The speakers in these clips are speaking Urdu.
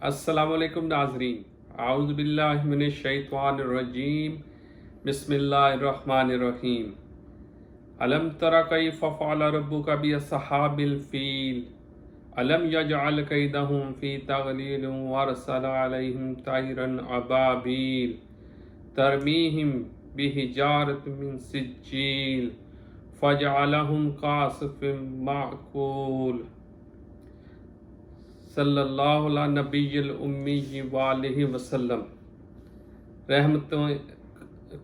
السلام علیکم ناظرین، اعوذ باللہ من الشیطان الرجیم، بسم اللہ الرحمن الرحیم۔ الم تر کیف فعل ربک باصحاب الفیل الم یجعل کیدہم فی تضلیل وارسل علیہم طیرا ابابیل ترمیہم بحجارۃ من سجیل فجعلہم کعصف مأکول۔ صلی اللہ علیہ نبی الامی وآلہ وسلم۔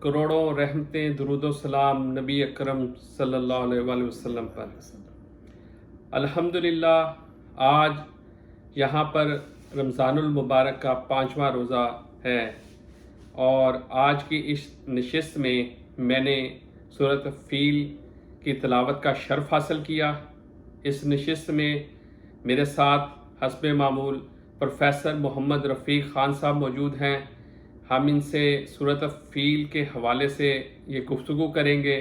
کروڑوں رحمتیں درود و سلام نبی اکرم صلی اللہ علیہ وآلہ وسلم پر۔ الحمدللہ آج یہاں پر رمضان المبارک کا 5واں روزہ ہے، اور آج کی اس نشست میں میں نے سورۃ فیل کی تلاوت کا شرف حاصل کیا۔ اس نشست میں میرے ساتھ حسب معمول پروفیسر محمد رفیق خان صاحب موجود ہیں۔ ہم ان سے سورۃ فیل کے حوالے سے یہ گفتگو کریں گے،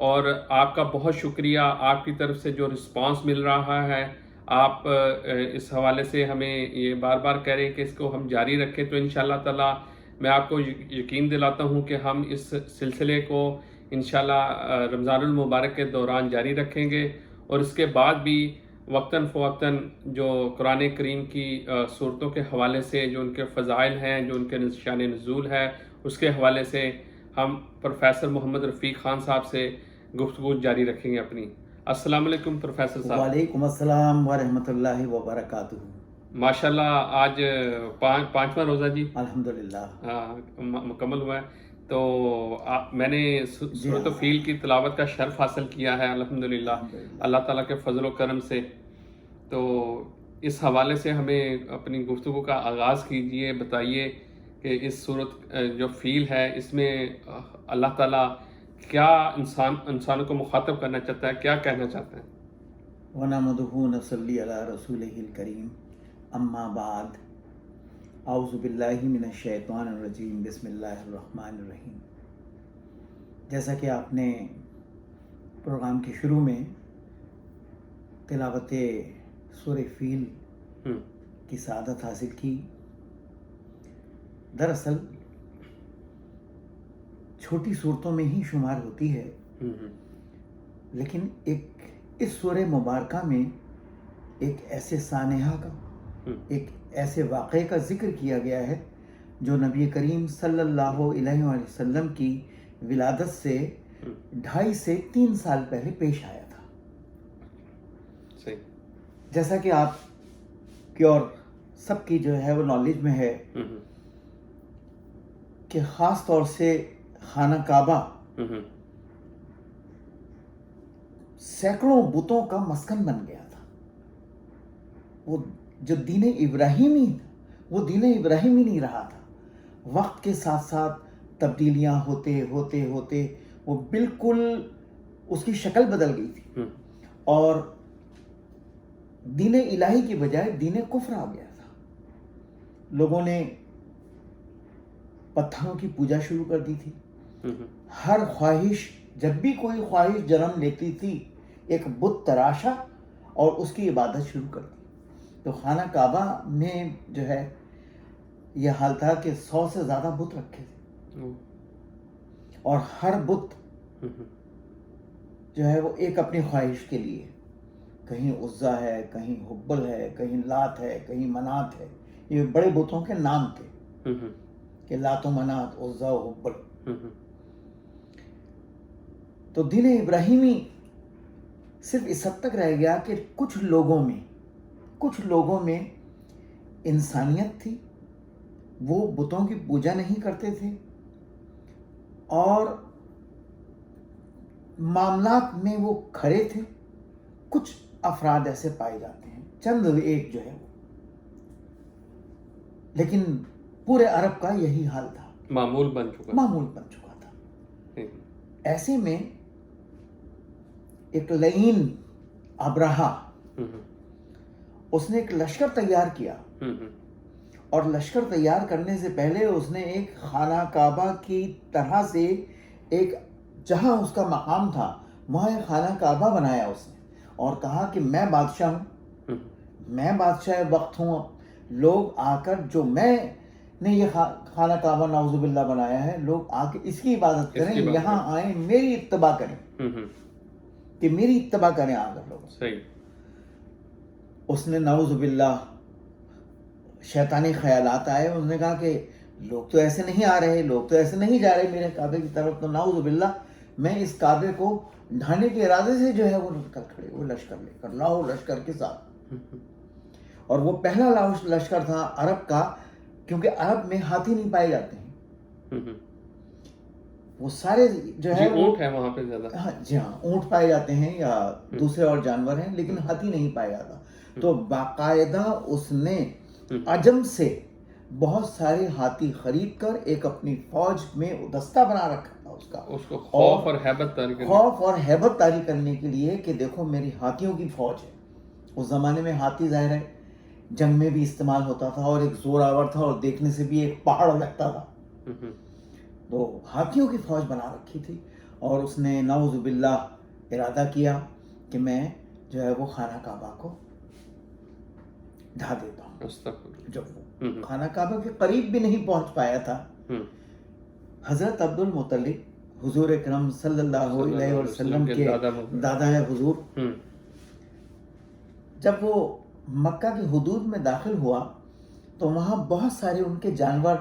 اور آپ کا بہت شکریہ، آپ کی طرف سے جو رسپانس مل رہا ہے، آپ اس حوالے سے ہمیں یہ بار بار کہہ رہے ہیں کہ اس کو ہم جاری رکھیں، تو انشاءاللہ تعالی میں آپ کو یقین دلاتا ہوں کہ ہم اس سلسلے کو انشاءاللہ رمضان المبارک کے دوران جاری رکھیں گے، اور اس کے بعد بھی وقتاً فوقتاً جو قرآن کریم کی صورتوں کے حوالے سے جو ان کے فضائل ہیں، جو ان کے شان نزول ہے، اس کے حوالے سے ہم پروفیسر محمد رفیق خان صاحب سے گفتگو جاری رکھیں گے اپنی۔ السلام علیکم پروفیسر صاحب۔ وعلیکم السلام ورحمۃ اللہ وبرکاتہ۔ ماشاءاللہ آج پانچواں روزہ جی الحمدللہ مکمل ہوا ہے، تو میں نے سورۃ فیل کی تلاوت کا شرف حاصل کیا ہے الحمدللہ اللہ تعالیٰ کے فضل و کرم سے۔ تو اس حوالے سے ہمیں اپنی گفتگو کا آغاز کیجئے، بتائیے کہ اس سورت جو فیل ہے اس میں اللہ تعالیٰ کیا انسانوں کو مخاطب کرنا چاہتا ہے، کیا کہنا چاہتا ہے؟ وَنَحْمَدُهُ نُصَلِّي عَلَىٰ رَسُولِهِ الْكَرِيمِ اما بعد اعوذ باللہ من الشیطان الرجیم بسم اللہ الرحمن الرحیم۔ جیسا کہ آپ نے پروگرام کے شروع میں تلاوت سورہ فیل کی سعادت حاصل کی، دراصل چھوٹی صورتوں میں ہی شمار ہوتی ہے، لیکن اس سورہ مبارکہ میں ایک ایسے سانحہ کا، ایک ایسے واقعے کا ذکر کیا گیا ہے جو نبی کریم صلی اللہ علیہ وسلم کی ولادت سے 2.5 سے 3 سال پہلے پیش آیا تھا۔ جیسا کہ آپ کی اور سب کی جو ہے وہ نالج میں ہے کہ خاص طور سے خانہ کعبہ سینکڑوں بتوں کا مسکن بن گیا تھا۔ وہ جو دین ابراہیمی وہ دین ابراہیمی نہیں رہا تھا، وقت کے ساتھ ساتھ تبدیلیاں ہوتے ہوتے ہوتے وہ بالکل اس کی شکل بدل گئی تھی، اور دین الہی کی بجائے دین کفر آ گیا تھا۔ لوگوں نے پتھروں کی پوجا شروع کر دی تھی۔ ہر خواہش، جب بھی کوئی خواہش جنم لیتی تھی، ایک بت تراشا اور اس کی عبادت شروع کر دی۔ تو خانہ کعبہ میں جو ہے یہ حال تھا کہ 100 سے زیادہ بت رکھے تھے، اور ہر بت جو ہے وہ ایک اپنی خواہش کے لیے، کہیں عزا ہے، کہیں حبل ہے، کہیں لات ہے، کہیں منات ہے۔ یہ بڑے بتوں کے نام تھے کہ لات و منات، عزا و حبل۔ تو دین ابراہیمی صرف اس حد تک رہ گیا کہ کچھ لوگوں میں انسانیت تھی، وہ بتوں کی پوجا نہیں کرتے تھے، اور معاملات میں وہ کھڑے تھے۔ کچھ افراد ایسے پائے جاتے ہیں، چند ایک جو ہے وہ، لیکن پورے عرب کا یہی حال تھا، معمول بن چکا تھا۔ ایسے میں ایک لعین ابرہہ، اس نے ایک لشکر تیار کیا، اور لشکر تیار کرنے سے پہلے اس نے ایک خانہ کعبہ کی طرح سے ایک، جہاں اس کا مقام تھا وہاں ایک خانہ کعبہ بنایا اس نے، اور کہا کہ میں بادشاہ ہوں، میں بادشاہ وقت ہوں، لوگ آ کر جو میں نے یہ خانہ کعبہ نعوذ باللہ بنایا ہے، لوگ آ کے اس کی عبادت کریں، یہاں آئیں میری اتباع کریں، کہ میری اتباع کریں آ کر لوگ. صحیح. اس نے نعوذ باللہ شیطانی خیالات آئے، اس نے کہا کہ لوگ تو ایسے نہیں آ رہے، لوگ تو ایسے نہیں جا رہے میرے کعبے کی طرف، تو نعوذ باللہ میں اس کعبے کو ڈھانے کے ارادے سے جو ہے وہ نکل کھڑے، وہ لشکر لے کر، لاہو لشکر کے ساتھ. اور وہ پہلا لشکر تھا عرب کا، کیونکہ عرب میں ہاتھی نہیں پائے جاتے ہیں، وہ سارے جو ہے اونٹ ہے وہاں پہ زیادہ. جی ہاں، اونٹ پائے جاتے ہیں یا دوسرے اور جانور ہیں، لیکن ہاتھی نہیں پایا جاتا. تو باقاعدہ اس نے عجم سے بہت سارے ہاتھی خرید کر ایک اپنی فوج میں دستہ بنا رکھا تھا اس کا، اس کو خوف اور ہیبت طاری کرنے کے لیے کہ دیکھو میری ہاتھیوں کی فوج ہے. اس زمانے میں ہاتھی ظاہر ہے جنگ میں بھی استعمال ہوتا تھا، اور ایک زوراور تھا، اور دیکھنے سے بھی ایک پہاڑ لگتا تھا. تو ہاتھیوں کی فوج بنا رکھی تھی، اور اس نے نعوذ باللہ ارادہ کیا کہ میں جو ہے وہ خانہ کعبہ کو ڈھا دیتا ہوں. جب وہ خانہ کعبہ کے قریب بھی نہیں پہنچ پایا تھا، حضرت عبد المطلب حضور اکرم صلی اللہ علیہ وسلم کے دادا ہے حضور، جب وہ مکہ کی حدود میں داخل ہوا تو وہاں بہت سارے ان کے جانور،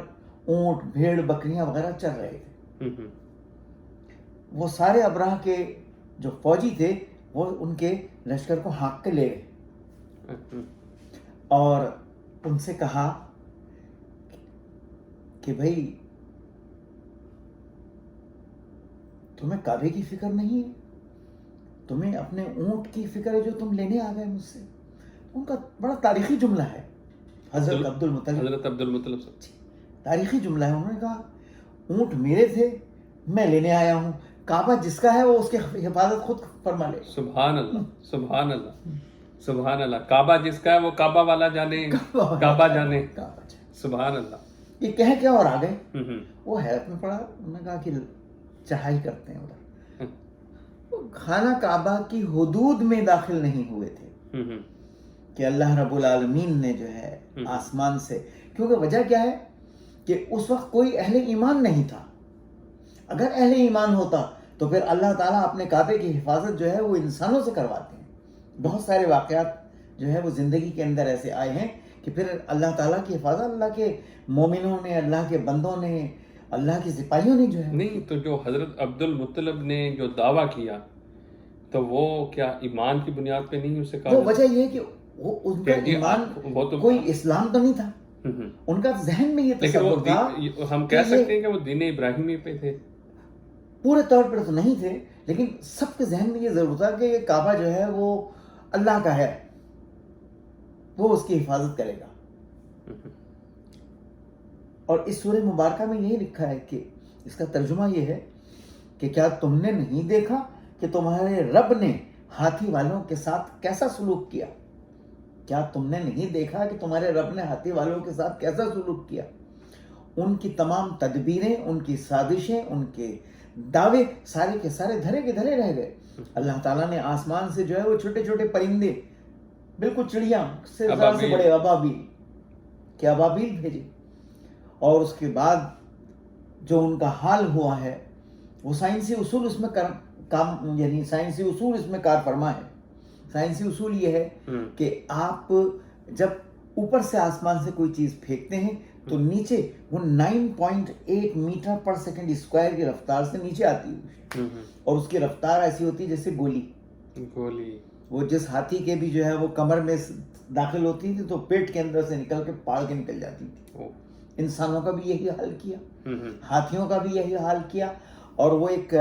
اونٹ، بھیڑ، بکریاں وغیرہ چر رہے تھے. وہ سارے ابراہ کے جو فوجی تھے وہ ان کے لشکر کو ہانک کے لے گئے، اور ان سے کہا کہ بھائی تمہیں کعبے کی فکر نہیں ہے، تمہیں اپنے اونٹ کی فکر ہے جو تم لینے آ گئے مجھ سے. ان کا بڑا تاریخی جملہ ہے، حضرت عبد المطلب تاریخی جملہ ہے. انہوں نے کہا اونٹ میرے تھے، میں لینے آیا ہوں، کعبہ جس کا ہے وہ اس کی حفاظت خود فرما لے. سبحان اللہ، سبحان اللہ، سبحان اللہ. کعبہ جس کا ہے وہ کعبہ والا جانے، کعبہ جانے. سبحان اللہ. یہ کہہ کیا اور آ گئے. وہ حیرت میں پڑا. انہوں نے کہا کہ چڑھائی کرتے ہیں ادھر. خانہ کعبہ کی حدود میں داخل نہیں ہوئے تھے کہ اللہ رب العالمین نے جو ہے آسمان سے، کیونکہ وجہ کیا ہے کہ اس وقت کوئی اہل ایمان نہیں تھا. اگر اہل ایمان ہوتا تو پھر اللہ تعالیٰ اپنے کعبے کی حفاظت جو ہے وہ انسانوں سے کرواتے ہیں. بہت سارے واقعات جو ہے وہ زندگی کے اندر ایسے آئے ہیں کہ پھر اللہ تعالیٰ کی حفاظت اللہ کے مومنوں نے، اللہ کے بندوں نے، اللہ کے سپاہیوں نے جو ہے نہیں. تو جو حضرت عبد المطلب نے جو دعویٰ کیا تو وہ کیا ایمان کی بنیاد پہ نہیں اسے کہا؟ وہ وجہ یہ ہے کہ وہ ان کا ایمان کوئی اسلام تو نہیں تھا، ان کا ذہن میں یہ تصور تھا. ہم کہہ سکتے ہیں کہ وہ دین ابراہیمی پہ تھے. پورے طور پر تو نہیں تھے، لیکن سب کے ذہن میں یہ ضرور تھا کہ یہ کعبہ جو ہے وہ اللہ کا ہے، وہ اس کی حفاظت کرے گا. اور اس سورہ مبارکہ میں یہی لکھا ہے کہ اس کا ترجمہ یہ ہے کہ کیا تم نے نہیں دیکھا کہ تمہارے رب نے ہاتھی والوں کے ساتھ کیسا سلوک کیا؟ کیا تم نے نہیں دیکھا کہ تمہارے رب نے ہاتھی والوں کے ساتھ کیسا سلوک کیا؟ ان کی تمام تدبیریں، ان کی سازشیں، ان کے دعوے سارے کے سارے دھرے کے دھرے رہ گئے. اللہ تعالیٰ نے آسمان سے جو ہے وہ چھوٹے چھوٹے پرندے، بالکل چڑیا سے بڑے ابابیل بھیجے. اور اس کے بعد جو ان کا حال ہوا ہے وہ سائنسی اصول اس میں کام، یعنی سائنسی اصول اس میں کار فرما ہے. سائنسی اصول یہ ہے کہ آپ جب اوپر سے آسمان سے کوئی چیز پھینکتے ہیں تو نیچے وہ 9.8 میٹر پر سیکنڈ اسکوائر کی رفتار سے نیچے آتی ہے، اور اس کی رفتار ایسی ہوتی ہے جیسے گولی. وہ جس ہاتھی کے بھی جو ہے وہ کمر میں داخل ہوتی تھی تو پیٹ کے اندر سے نکل کے پاڑ کے نکل جاتی تھی. انسانوں کا بھی یہی حال کیا، ہاتھیوں کا بھی یہی حال کیا. اور وہ ایک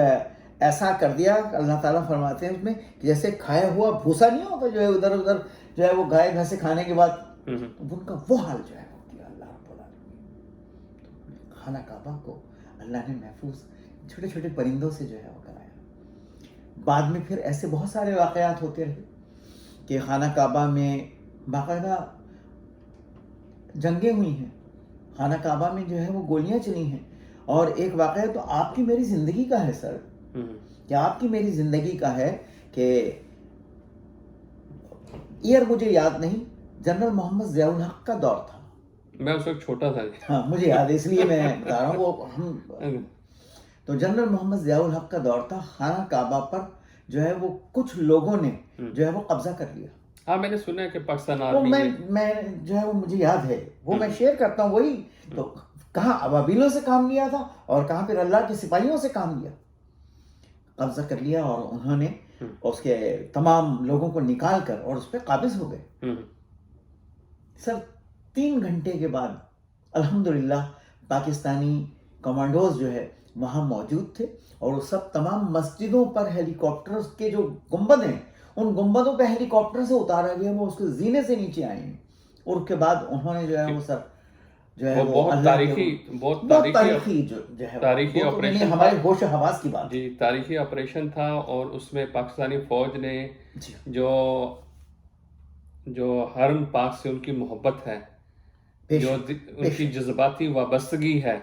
ایسا کر دیا، اللہ تعالیٰ فرماتے ہیں اس میں کہ جیسے کھایا ہوا بھوسا نہیں ہوتا جو ہے ادھر ادھر جو ہے وہ گائے بھینسے کھانے کے بعد، ان کا وہ حال جو ہے وہ کیا اللہ رب العالمین. خانہ کعبہ کو اللہ نے محفوظ چھوٹے چھوٹے پرندوں سے جو ہے وہ کرایا. بعد میں پھر ایسے بہت سارے واقعات ہوتے رہے کہ خانہ کعبہ میں باقاعدہ جنگیں ہوئی ہیں، خانہ کعبہ میں جو ہے وہ گولیاں چلی ہیں. اور ایک واقعہ تو آپ کی میری زندگی کا ہے سر، کہ آپ کی میری زندگی کا ہے کہ ایئر مجھے یاد نہیں، جنرل محمد ضیاء الحق کا دور تھا. میں اس وقت چھوٹا تھا جی. ہاں مجھے یاد ہے، اس لیے میں بتا رہا ہوں. وہ ہم تو جنرل محمد ضیاء الحق کا دور تھا. خانہ کعبہ پر جو ہے وہ کچھ لوگوں نے جو ہے وہ قبضہ کر لیا. ہاں میں نے سنا ہے کہ پاکستان وہ آرمی نے میں جو ہے وہ مجھے یاد ہے، وہ میں شیئر کرتا ہوں. وہی تو کہاں ابابیلوں سے کام لیا تھا اور کہاں پھر اللہ کے سپاہیوں سے کام لیا. قبضہ کر لیا اور انہوں نے اس کے تمام لوگوں کو نکال کر اور اس پہ قابض ہو گئے. سر 3 گھنٹے کے بعد الحمدللہ پاکستانی کمانڈوز جو ہے وہاں موجود تھے اور وہ سب تمام مسجدوں پر ہیلی کاپٹرز کے جو گنبد ہیں ان گنبدوں پہ ہیلی کاپٹر سے اتارا گیا، وہ اس کے زینے سے نیچے آئے ہیں. اور اس کے بعد انہوں نے جو ہے وہ سر جو ہے وہ بہت تاریخی جو ہے تاریخی آپریشن، ہمارے ہوش و حواس کی بات. جی تاریخی آپریشن تھا. اور اس میں پاکستانی فوج نے جو حرم پاک سے ان کی محبت ہے، جو ان کی جذباتی وابستگی ہے،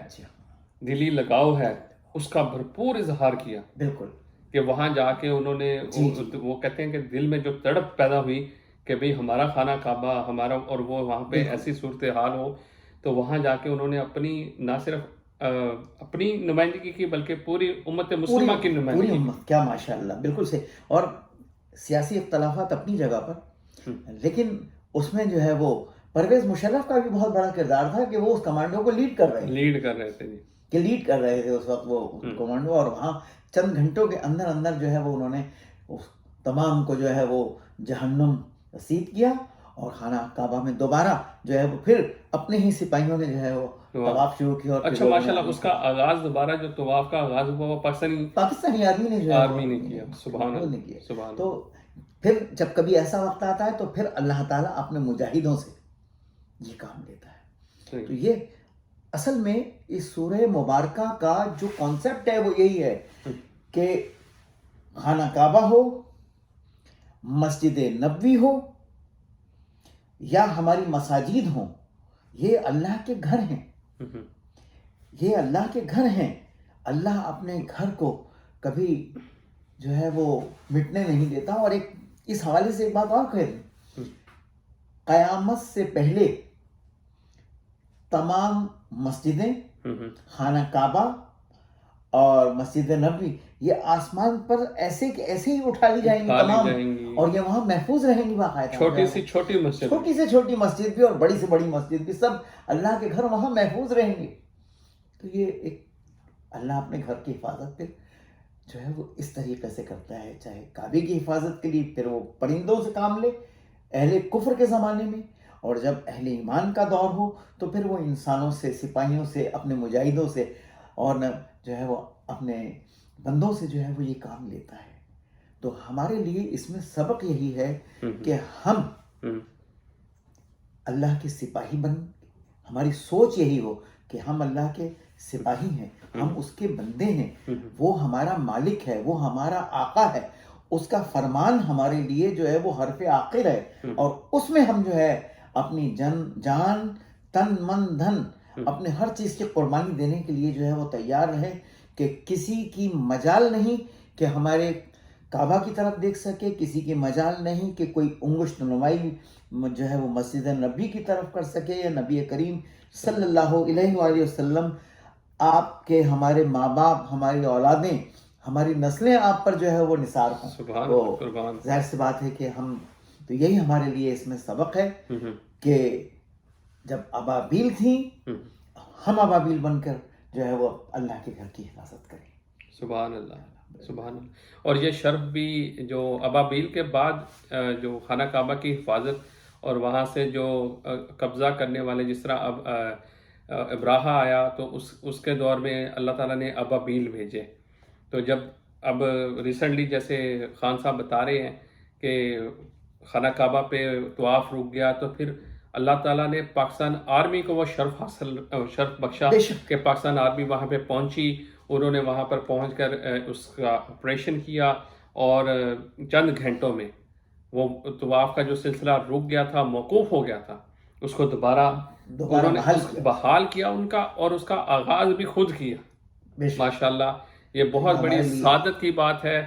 دلی لگاؤ ہے، اس کا بھرپور اظہار کیا. بالکل کہ وہاں جا کے انہوں نے وہ کہتے ہیں کہ دل میں جو تڑپ پیدا ہوئی کہ بھئی ہمارا خانہ کعبہ ہمارا، اور وہ وہاں پہ ایسی صورتحال ہو، تو وہاں جا کے انہوں نے اپنی نہ صرف اپنی نمائندگی کی بلکہ پوری امت مسلمہ کی نمائندگی. پوری امت، کیا ماشاءاللہ، بالکل صحیح. اور سیاسی اختلافات اپنی جگہ پر، لیکن اس میں جو ہے وہ پرویز مشرف کا بھی بہت بڑا کردار تھا کہ وہ اس کمانڈو کو لیڈ کر رہے تھے جی، کہ لیڈ کر رہے تھے اس وقت وہ کمانڈو. اور وہاں چند گھنٹوں کے اندر اندر جو ہے وہ انہوں نے تمام کو جو ہے وہ جہنم رسید کیا اور خانہ کعبہ میں دوبارہ جو ہے وہ پھر اپنے ہی سپاہیوں نے جو ہے وہ طواف شروع کیا. اور اچھا ماشاءاللہ اس کا آغاز دوبارہ جو طواف کا آغاز ہوا وہ پاکستانی آرمی نے جو ہے کیا. سبحان اللہ. تو پھر جب کبھی ایسا وقت آتا ہے تو پھر اللہ تعالیٰ اپنے مجاہدوں سے یہ کام لیتا ہے. تو یہ اصل میں اس سورہ مبارکہ کا جو کانسیپٹ ہے وہ یہی ہے کہ خانہ کعبہ ہو، مسجد نبوی ہو یا ہماری مساجد ہوں، یہ اللہ کے گھر ہیں. یہ اللہ کے گھر ہیں. اللہ اپنے گھر کو کبھی جو ہے وہ مٹنے نہیں دیتا. اور ایک اس حوالے سے ایک بات اور کہہ دیں، قیامت سے پہلے تمام مسجدیں، خانہ کعبہ اور مسجد نبوی یہ آسمان پر ایسے کہ ایسے ہی اٹھا لی جائیں گی تمام، اور یہ وہاں محفوظ رہیں گی باقاعدہ. چھوٹی سے چھوٹی مسجد بھی اور بڑی سے بڑی مسجد بھی، سب اللہ کے گھر وہاں محفوظ رہیں گے. تو یہ ایک اللہ اپنے گھر کی حفاظت پہ جو ہے وہ اس طریقے سے کرتا ہے. چاہے کعبے کی حفاظت کے لیے پھر وہ پرندوں سے کام لے اہل کفر کے زمانے میں، اور جب اہل ایمان کا دور ہو تو پھر وہ انسانوں سے، سپاہیوں سے، اپنے مجاہدوں سے اور جو ہے وہ اپنے بندوں سے جو ہے وہ یہ کام لیتا ہے. تو ہمارے لیے اس میں سبق یہی ہے کہ ہم اللہ کے سپاہی بن، ہماری سوچ یہی ہو کہ ہم اللہ کے سپاہی ہیں، ہم اس کے بندے ہیں. وہ ہمارا مالک ہے، وہ ہمارا آقا ہے. اس کا فرمان ہمارے لیے جو ہے وہ حرف آخر ہے، اور اس میں ہم جو ہے اپنی جان، تن، من، دھن، اپنے ہر چیز کی قربانی دینے کے لیے جو ہے وہ تیار رہے کہ کسی کی مجال نہیں کہ ہمارے کعبہ کی طرف دیکھ سکے، کسی کی مجال نہیں کہ کوئی انگشت نمائی جو ہے وہ مسجد نبی کی طرف کر سکے، یا نبی کریم صلی اللہ علیہ وآلہ وسلم آپ کے، ہمارے ماں باپ، ہماری اولادیں، ہماری نسلیں آپ پر جو ہے وہ نثار ہوں. تو ظاہر سی بات ہے کہ ہم تو یہی ہمارے لیے اس میں سبق ہے کہ جب ابابیل تھیں، ہم ابابیل بن کر جو ہے وہ اللہ کے گھر کی حفاظت کریں. سبحان اللہ، سبحان اللہ. اور یہ شرف بھی جو ابابیل کے بعد جو خانہ کعبہ کی حفاظت اور وہاں سے جو قبضہ کرنے والے، جس طرح اب ابراہا آیا تو اس کے دور میں اللہ تعالیٰ نے ابابیل بھیجے. تو جب اب ریسنٹلی جیسے خان صاحب بتا رہے ہیں کہ خانہ کعبہ پہ طواف رک گیا، تو پھر اللہ تعالیٰ نے پاکستان آرمی کو وہ شرف بخشا کہ پاکستان آرمی وہاں پہ پہنچی. انہوں نے وہاں پر پہنچ کر اس کا آپریشن کیا، اور چند گھنٹوں میں وہ طواف کا جو سلسلہ رک گیا تھا، موقوف ہو گیا تھا، اس کو دوبارہ انہوں نے بحال کیا ان کا، اور اس کا آغاز بھی خود کیا. ماشاءاللہ یہ بہت بڑی سعادت کی بات ہے.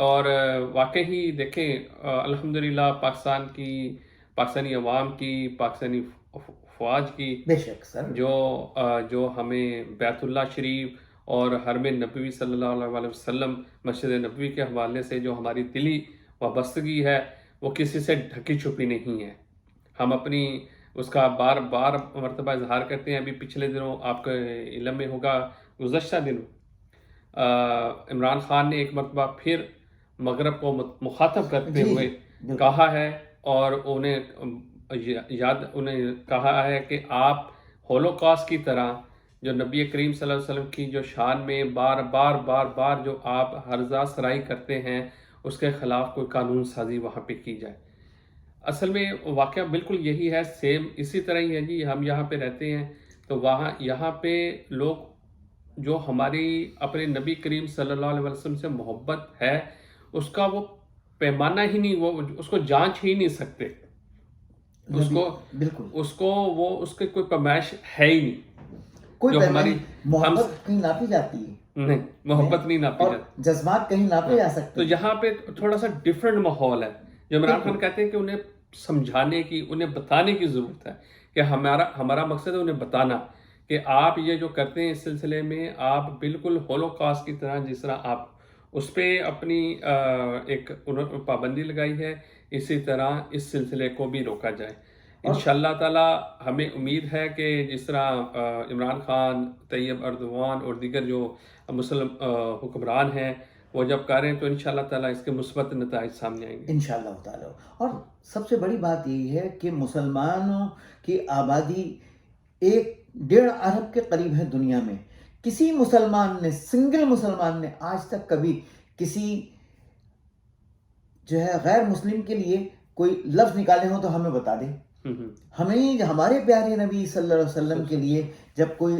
اور واقعی دیکھیں الحمدللہ پاکستانی عوام کی، پاکستانی افواج کی بے شک سر. جو ہمیں بیت اللہ شریف اور حرم نبوی صلی اللہ علیہ وسلم مسجد نبوی کے حوالے سے جو ہماری دلی وابستگی ہے وہ کسی سے ڈھکی چھپی نہیں ہے. ہم اپنی اس کا بار بار مرتبہ اظہار کرتے ہیں. ابھی پچھلے دنوں آپ کے علم میں ہوگا گزشتہ دنوں عمران خان نے ایک مرتبہ پھر مغرب کو مخاطب کرتے ہوئے کہا ہے اور انہیں کہا ہے کہ آپ ہولوکاسٹ کی طرح جو نبی کریم صلی اللہ علیہ وسلم کی جو شان میں بار بار جو آپ ہرزہ سرائی کرتے ہیں اس کے خلاف کوئی قانون سازی وہاں پہ کی جائے. اصل میں واقعہ بالکل یہی ہے، سیم اسی طرح ہی ہے جی. ہم یہاں پہ رہتے ہیں تو یہاں پہ لوگ جو ہماری اپنے نبی کریم صلی اللہ علیہ وسلم سے محبت ہے اس کا وہ پیمانہ ہی نہیں، وہ اس کو جانچ ہی نہیں سکتے. بالکل اس کے کوئی پیمائش ہے ہی نہیں. کوئی جو ہماری محبت کہیں ناپی جاتی ہے نہیں، محبت نہیں ناپی اور جاتی، جذبات کہیں ناپے جا سکتے. تو یہاں پہ تھوڑا سا ڈیفرنٹ ماحول ہے. جو عمران خان کہتے ہیں کہ انہیں سمجھانے کی، انہیں بتانے کی ضرورت ہے کہ ہمارا مقصد ہے انہیں بتانا کہ آپ یہ جو کرتے ہیں اس سلسلے میں آپ بالکل ہولوکاسٹ کی طرح، جس طرح آپ اس پہ اپنی ایک پابندی لگائی ہے، اسی طرح اس سلسلے کو بھی روکا جائے. انشاءاللہ تعالی ہمیں امید ہے کہ جس طرح عمران خان، طیب اردوان اور دیگر جو مسلم حکمران ہیں وہ جب کریں تو انشاءاللہ تعالی اس کے مثبت نتائج سامنے آئیں گے انشاءاللہ تعالی. اور سب سے بڑی بات یہ ہے کہ مسلمانوں کی آبادی 1.5 ارب کے قریب ہے دنیا میں. کسی مسلمان نے، سنگل مسلمان نے آج تک کبھی کسی جو ہے غیر مسلم کے لیے کوئی لفظ نکالے ہوں تو ہمیں بتا دے. ہمیں ہمارے پیارے نبی صلی اللہ علیہ وسلم کے لیے جب کوئی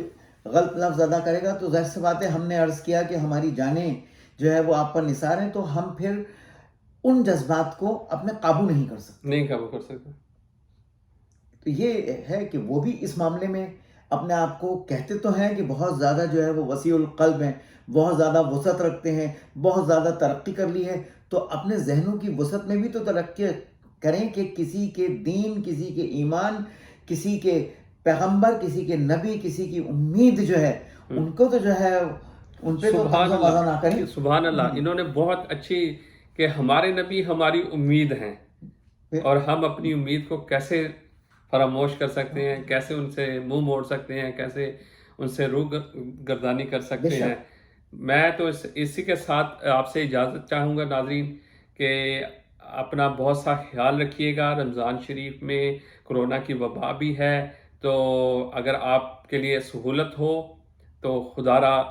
غلط لفظ ادا کرے گا تو ظاہر سی بات ہے، ہم نے عرض کیا کہ ہماری جانیں جو ہے وہ آپ پر نثار ہیں، تو ہم پھر ان جذبات کو اپنے قابو نہیں کر سکتے. تو یہ ہے کہ وہ بھی اس معاملے میں اپنے آپ کو کہتے تو ہیں کہ بہت زیادہ جو ہے وہ وسیع القلب ہیں، بہت زیادہ وسعت رکھتے ہیں، بہت زیادہ ترقی کر لی ہے. تو اپنے ذہنوں کی وسعت میں بھی تو ترقی کریں کہ کسی کے دین، کسی کے ایمان، کسی کے پیغمبر، کسی کے نبی، کسی کی امید جو ہے ان کو تو جو ہے ان پہ تو طنز و مزاح نہ کریں. سبحان اللہ. انہوں نے بہت اچھی کہ ہمارے نبی ہماری امید ہیں اور ہم اپنی امید کو کیسے فراموش کر سکتے ہیں، کیسے ان سے منہ موڑ سکتے ہیں، کیسے ان سے روح گردانی کر سکتے ہیں. میں تو اسی کے ساتھ آپ سے اجازت چاہوں گا ناظرین کہ اپنا بہت سا خیال رکھیے گا. رمضان شریف میں کرونا کی وبا بھی ہے، تو اگر آپ کے لیے سہولت ہو تو خدا را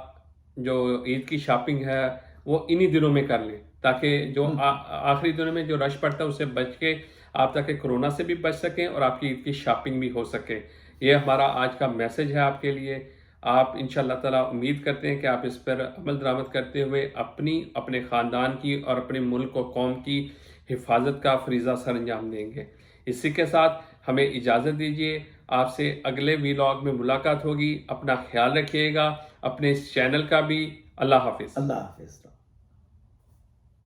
جو عید کی شاپنگ ہے وہ انہی دنوں میں کر لیں، تاکہ جو آخری دنوں میں جو رش پڑتا ہے اسے بچ کے آپ تاکہ کرونا سے بھی بچ سکیں اور آپ کی عید کی شاپنگ بھی ہو سکے. یہ ہمارا آج کا میسج ہے آپ کے لیے. آپ انشاءاللہ تعالیٰ امید کرتے ہیں کہ آپ اس پر عمل درآمد کرتے ہوئے اپنے خاندان کی اور اپنے ملک و قوم کی حفاظت کا فریضہ سر انجام دیں گے. اسی کے ساتھ ہمیں اجازت دیجیے، آپ سے اگلے ویلاگ میں ملاقات ہوگی. اپنا خیال رکھیے گا، اپنے اس چینل کا بھی. اللہ حافظ. اللہ حافظ.